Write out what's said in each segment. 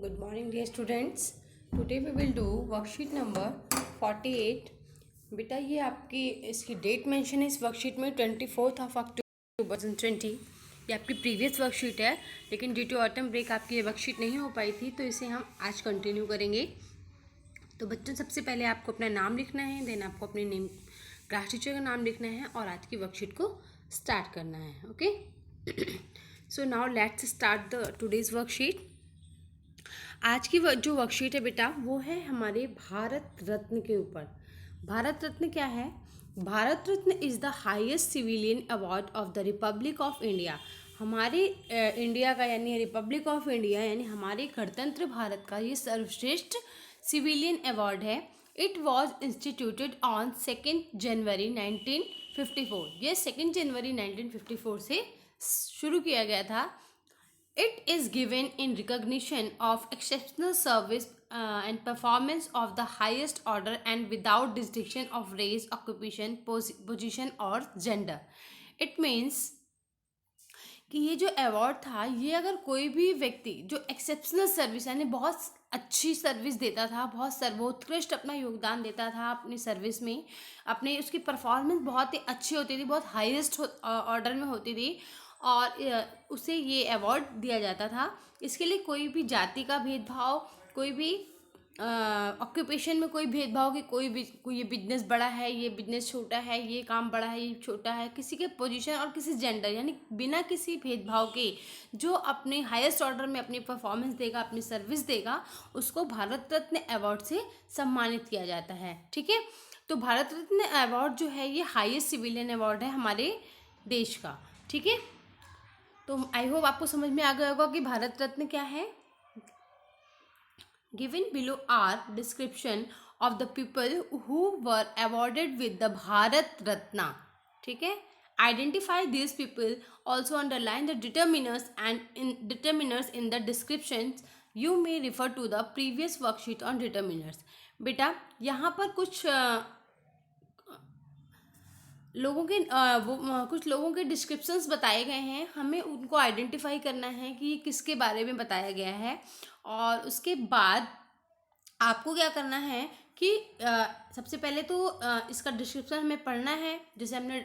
Good morning, dear students. Today we will do worksheet number 48. बेटा ये आपकी इसकी डेट मेंशन है इस वर्कशीट में 24 अक्टूबर 2020। ये आपकी प्रीवियस वर्कशीट है, लेकिन ड्यू टू ऑटम ब्रेक आपकी ये वर्कशीट नहीं हो पाई थी, तो इसे हम आज कंटिन्यू करेंगे। तो बच्चों, सबसे पहले आपको अपना नाम लिखना है, देन आपको अपने नेम क्लास टीचर का नाम लिखना है और आज की वर्कशीट को स्टार्ट करना है। Okay, so now let's start the today's worksheet. आज की जो वर्कशीट है बेटा, वो है हमारे भारत रत्न के ऊपर। भारत रत्न क्या है? Bharat Ratna is the highest civilian award of the Republic of India. हमारे इंडिया का यानी रिपब्लिक ऑफ इंडिया यानी हमारे गणतंत्र भारत का ये सर्वश्रेष्ठ सिविलियन अवार्ड है। इट वॉज इंस्टीट्यूटेड ऑन 2 जनवरी 1954। ये 2 जनवरी 1954 से शुरू किया गया था। It is given in recognition of exceptional service and performance of the highest order and without distinction of race, occupation, position और gender. It means कि ये जो अवार्ड था, ये अगर कोई भी व्यक्ति जो एक्सेप्शनल सर्विस यानी बहुत अच्छी सर्विस देता था, बहुत सर्वोत्कृष्ट अपना योगदान देता था अपनी सर्विस में, अपने उसकी परफॉर्मेंस बहुत ही अच्छी होती थी, बहुत हाईएस्ट ऑर्डर में होती थी और उसे ये अवार्ड दिया जाता था। इसके लिए कोई भी जाति का भेदभाव, कोई भी ऑक्यूपेशन में कोई भेदभाव कि कोई ये बिजनेस बड़ा है, ये बिजनेस छोटा है, ये काम बड़ा है, ये छोटा है, किसी के पोजीशन और किसी जेंडर यानी बिना किसी भेदभाव के जो अपने हाईएस्ट ऑर्डर में अपनी परफॉर्मेंस देगा, अपनी सर्विस देगा, उसको भारत रत्न अवार्ड से सम्मानित किया जाता है। ठीक है, तो भारत रत्न अवार्ड जो है ये हाईएस्ट सिविलियन अवार्ड है हमारे देश का। ठीक है, तो आई होप आपको समझ में आ गया होगा कि भारत रत्न क्या है। Given below are description of the people who were awarded with the Bharat Ratna. ठीक है, identify this people, also underline the determiners in the description. You may refer to the previous worksheet on determiners. बेटा यहाँ पर कुछ कुछ लोगों के descriptions बताए गए हैं, हमें उनको आइडेंटिफाई करना है कि ये किसके बारे में बताया गया है। और उसके बाद आपको क्या करना है कि सबसे पहले तो इसका डिस्क्रिप्शन हमें पढ़ना है, जैसे हमने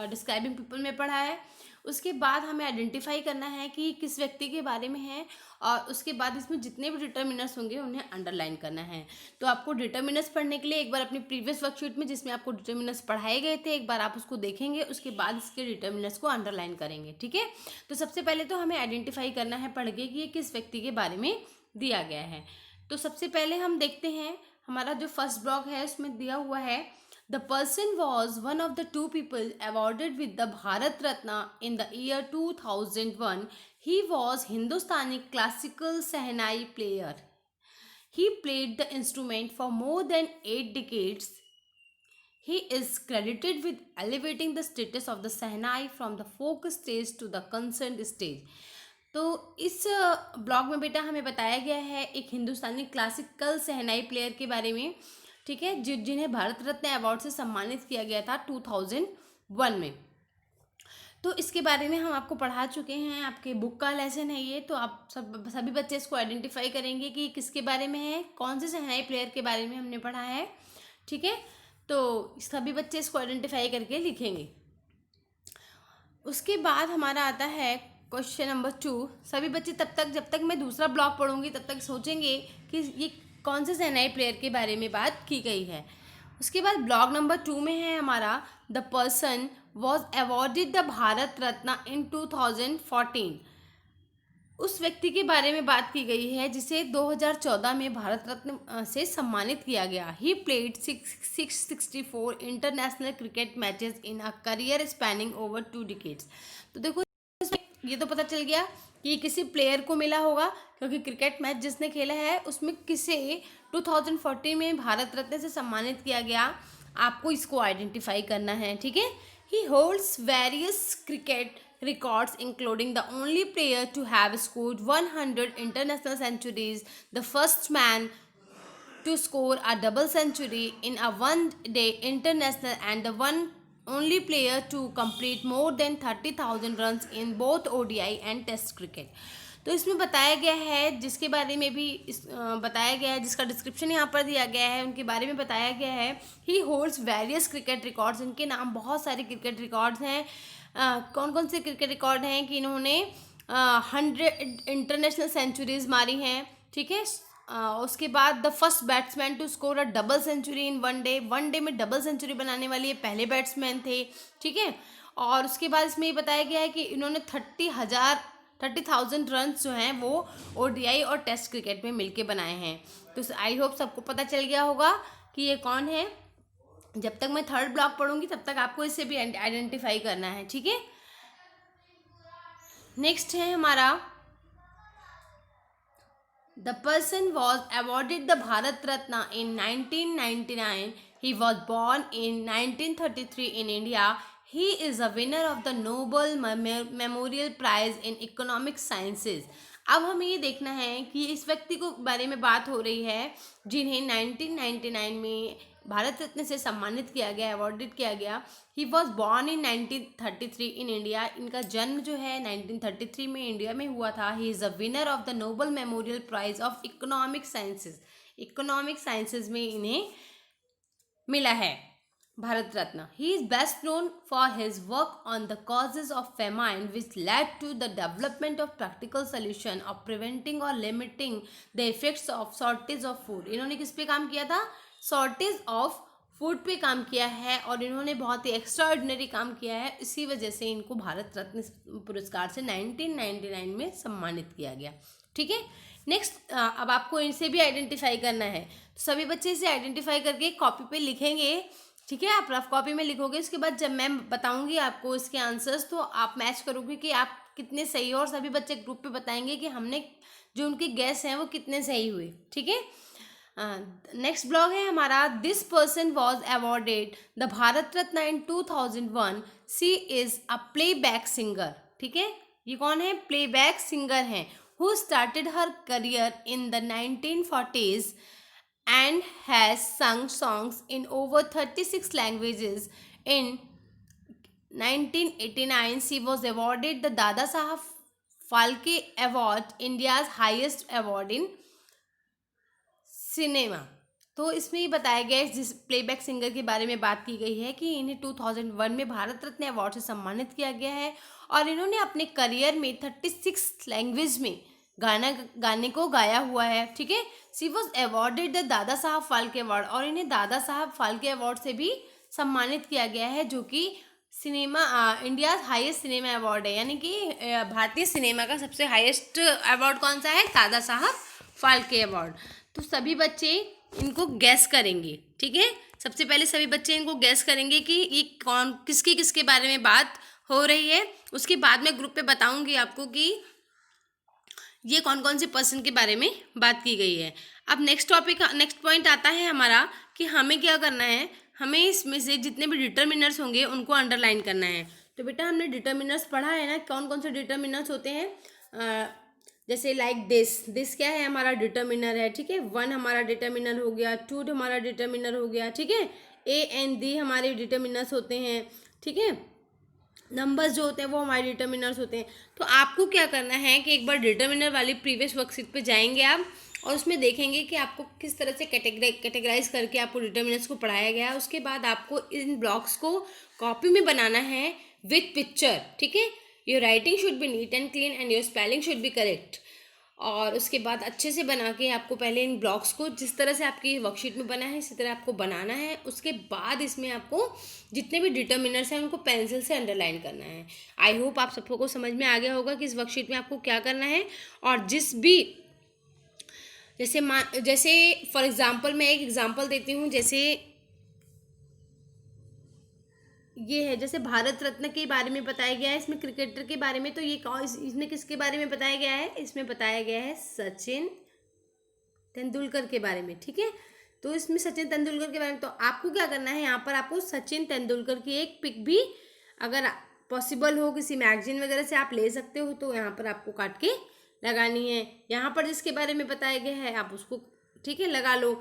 डिस्क्राइबिंग पीपल में पढ़ा है। उसके बाद हमें आइडेंटिफाई करना है कि किस व्यक्ति के बारे में है, और उसके बाद इसमें जितने भी डिटर्मिनर्स होंगे उन्हें अंडरलाइन करना है। तो आपको डिटर्मिनर्स पढ़ने के लिए एक बार अपनी प्रीवियस वर्कशीट में जिसमें आपको डिटर्मिनर्स पढ़ाए गए थे, एक बार आप उसको देखेंगे, उसके बाद इसके डिटर्मिनर्स को अंडरलाइन करेंगे। ठीक है, तो सबसे पहले तो हमें आइडेंटिफाई करना है पढ़ के कि ये किस व्यक्ति के बारे में दिया गया है। तो सबसे पहले हम देखते हैं, हमारा जो फर्स्ट ब्लॉक है उसमें दिया हुआ है, the person was one of the 2 people awarded with the Bharat Ratna in the year 2001. He was Hindustani classical shehnai player. He played the instrument for more than 8 decades. He is credited with elevating the status of the Sahnai from the folk stage to the concert stage. तो इस blog में बेटा हमें बताया गया है एक हिंदुस्तानी classical सहनाई player के बारे में। ठीक है, जिन्हें भारत रत्न अवार्ड से सम्मानित किया गया था 2001 में। तो इसके बारे में हम आपको पढ़ा चुके हैं, आपके बुक का लेसन है ये। तो आप सभी बच्चे इसको आइडेंटिफाई करेंगे कि किसके बारे में है, कौन से सहनाई प्लेयर के बारे में हमने पढ़ा है। ठीक है, तो सभी बच्चे इसको आइडेंटिफाई करके लिखेंगे। उसके बाद हमारा आता है क्वेश्चन नंबर 2। सभी बच्चे जब तक मैं दूसरा ब्लॉक पढ़ूंगी तब तक सोचेंगे कि ये कौन से सहनाई प्लेयर के बारे में बात की गई है। उसके बाद ब्लॉक नंबर 2 में है हमारा, the person was awarded the Bharat Ratna in 2014। उस व्यक्ति के बारे में बात की गई है जिसे 2014 में भारत रत्न से सम्मानित किया गया। He played 664 international cricket matches in a career spanning over 2 decades. तो देखो, ये तो पता चल गया कि ये किसी प्लेयर को मिला होगा, क्योंकि क्रिकेट मैच जिसने खेला है उसमें किसे 2014 में भारत रत्न से सम्मानित किया गया, आपको इसको आइडेंटिफाई करना है। ठीक है, ही holds various cricket records including the only player to have scored 100 international centuries, the first man to score a double century in a one-day international, and the only player to complete more than 30,000 runs in both ODI and Test cricket. तो इसमें बताया गया है, जिसके बारे में भी बताया गया है, जिसका डिस्क्रिप्शन यहाँ पर दिया गया है, उनके बारे में बताया गया है। ही होल्ड्स वेरियस क्रिकेट रिकॉर्ड्स, इनके नाम बहुत सारे क्रिकेट रिकॉर्ड्स हैं। कौन कौन से क्रिकेट रिकॉर्ड हैं कि इन्होंने 100 इंटरनेशनल सेंचुरीज मारी हैं, ठीक है। उसके बाद the first batsman to score a double century in one day में डबल सेंचुरी बनाने वाले ये पहले बैट्समैन थे, ठीक है। और उसके बाद इसमें ये बताया गया है कि इन्होंने 30,000 रन जो हैं वो ओडीआई और टेस्ट क्रिकेट में मिलके बनाए हैं। तो आई होप सबको पता चल गया होगा कि ये कौन है। जब तक मैं थर्ड ब्लॉक पढ़ूंगी तब तक आपको इसे भी आइडेंटिफाई करना है, ठीक है। नेक्स्ट है हमारा, the person was awarded the Bharat Ratna in 1999. He was born in 1933 in India. He is a winner of the Nobel Memorial Prize in Economic Sciences. अब हमें ये देखना है कि इस व्यक्ति को बारे में बात हो रही है जिन्हें 1999 में भारत रत्न से सम्मानित किया गया, अवॉर्डेड किया गया। He was born in 1933 in India. इनका जन्म जो है 1933 में इंडिया में हुआ था। He is a winner of the Nobel memorial prize of economic sciences. Economic sciences में इन्हें मिला है Bharat Ratna. He is best known for his work on the causes of famine which led to the development of practical solution of preventing और limiting the effects of shortage of food. इन्होंने किस पे काम किया था? शॉर्टेज ऑफ फूड पे काम किया है और इन्होंने बहुत ही एक्स्ट्रा ऑर्डिनरी काम किया है। इसी वजह से इनको भारत रत्न पुरस्कार से 1999 में सम्मानित किया गया, ठीक है। नेक्स्ट, अब आपको इनसे भी आइडेंटिफाई करना है। तो सभी बच्चे इसे आइडेंटिफाई करके कॉपी पे लिखेंगे, ठीक है। आप रफ कॉपी में लिखोगे, उसके बाद जब मैं बताऊंगी आपको इसके आंसर्स तो आप मैच करोगे कि आप कितने सही हो, और सभी बच्चे ग्रुप पे बताएंगे कि हमने जो उनके गैस हैं वो कितने सही हुए, ठीक है। नेक्स्ट ब्लॉग है हमारा, this person was awarded the Bharat Ratna in 2001. She is a playback singer, ठीक है। ये कौन है? प्लेबैक सिंगर हैं। Who started her career in the 1940s and has sung songs in over 36 languages. In 1989, she was awarded the Dada Saheb Phalke Award, India's highest award in cinema. तो इसमें ये बताया गया है, जिस प्लेबैक सिंगर के बारे में बात की गई है कि इन्हें 2001 में भारत रत्न अवार्ड से सम्मानित किया गया है और इन्होंने अपने करियर में 36 लैंग्वेज में गाने को गाया हुआ है, ठीक है। She was awarded the Dada Saheb Phalke award, और इन्हें दादा साहब फाल्के अवार्ड से भी सम्मानित किया गया है, जो कि cinema India highest cinema award है। यानी कि भारतीय सिनेमा का सबसे हाईएस्ट अवार्ड कौन सा है? दादा साहब फाल्के अवार्ड। तो सभी बच्चे इनको गैस करेंगे, ठीक है। सबसे पहले सभी बच्चे इनको गैस करेंगे कि ये कौन किसके बारे में बात हो रही है। उसके बाद में ग्रुप पे बताऊंगी आपको कि ये कौन कौन से पर्सन के बारे में बात की गई है। अब नेक्स्ट पॉइंट आता है हमारा कि हमें क्या करना है। हमें इसमें से जितने भी डिटर्मिनर्स होंगे उनको अंडरलाइन करना है। तो बेटा हमने डिटर्मिनर्स पढ़ा है ना, कौन कौन से डिटर्मिनर्स होते हैं। जैसे लाइक दिस क्या है? हमारा डिटर्मिनर है, ठीक है। 1 हमारा डिटर्मिनर हो गया, 2 हमारा डिटर्मिनर हो गया, ठीक है। ए एंड डी हमारे डिटर्मिनर्स होते हैं, ठीक है। नंबर्स जो होते हैं वो हमारे डिटर्मिनर्स होते हैं। तो आपको क्या करना है कि एक बार डिटर्मिनर वाली प्रीवियस वर्कशीट पे जाएंगे आप और उसमें देखेंगे कि आपको किस तरह से कैटेगराइज करके आपको डिटर्मिनर्स को पढ़ाया गया है। उसके बाद आपको इन ब्लॉक्स को कॉपी में बनाना है विथ पिक्चर, ठीक है। Your writing should be neat and clean and your spelling should be correct. और उसके बाद अच्छे से बना के आपको पहले इन ब्लॉक्स को जिस तरह से आपकी वर्कशीट में बना है इसी तरह आपको बनाना है। उसके बाद इसमें आपको जितने भी डिटर्मिनर्स हैं उनको पेंसिल से अंडरलाइन करना है। आई होप आप सबको समझ में आ गया होगा कि इस वर्कशीट में आपको क्या करना है। और जिस भी जैसे फॉर एग्जांपल मैं एक एग्जांपल देती हूँ। जैसे ये है, जैसे भारत रत्न के बारे में बताया गया है, इसमें क्रिकेटर के बारे में। तो ये इसमें किसके बारे में बताया गया है? इसमें बताया गया है सचिन तेंदुलकर के बारे में, ठीक है। तो इसमें सचिन तेंदुलकर के बारे में, तो आपको क्या करना है, यहाँ पर आपको सचिन तेंदुलकर की एक पिक भी अगर पॉसिबल हो किसी मैगजीन वगैरह से आप ले सकते हो, तो यहाँ पर आपको काट के लगानी है। यहाँ पर जिसके बारे में बताया गया है आप उसको, ठीक है, लगा लो।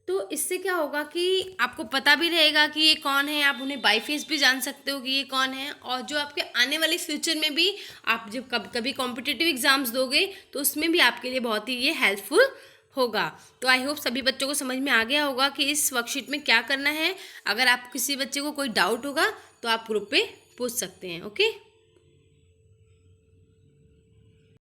तो इससे क्या होगा कि आपको पता भी रहेगा कि ये कौन है, आप उन्हें बाई फेस भी जान सकते हो कि ये कौन है, और जो आपके आने वाले फ्यूचर में भी आप जब कभी कॉम्पिटिटिव एग्जाम्स दोगे तो उसमें भी आपके लिए बहुत ही ये हेल्पफुल होगा। तो आई होप सभी बच्चों को समझ में आ गया होगा कि इस वर्कशीट में क्या करना है। अगर आप किसी बच्चे को कोई डाउट होगा तो आप ग्रुप पे पूछ सकते हैं। ओके।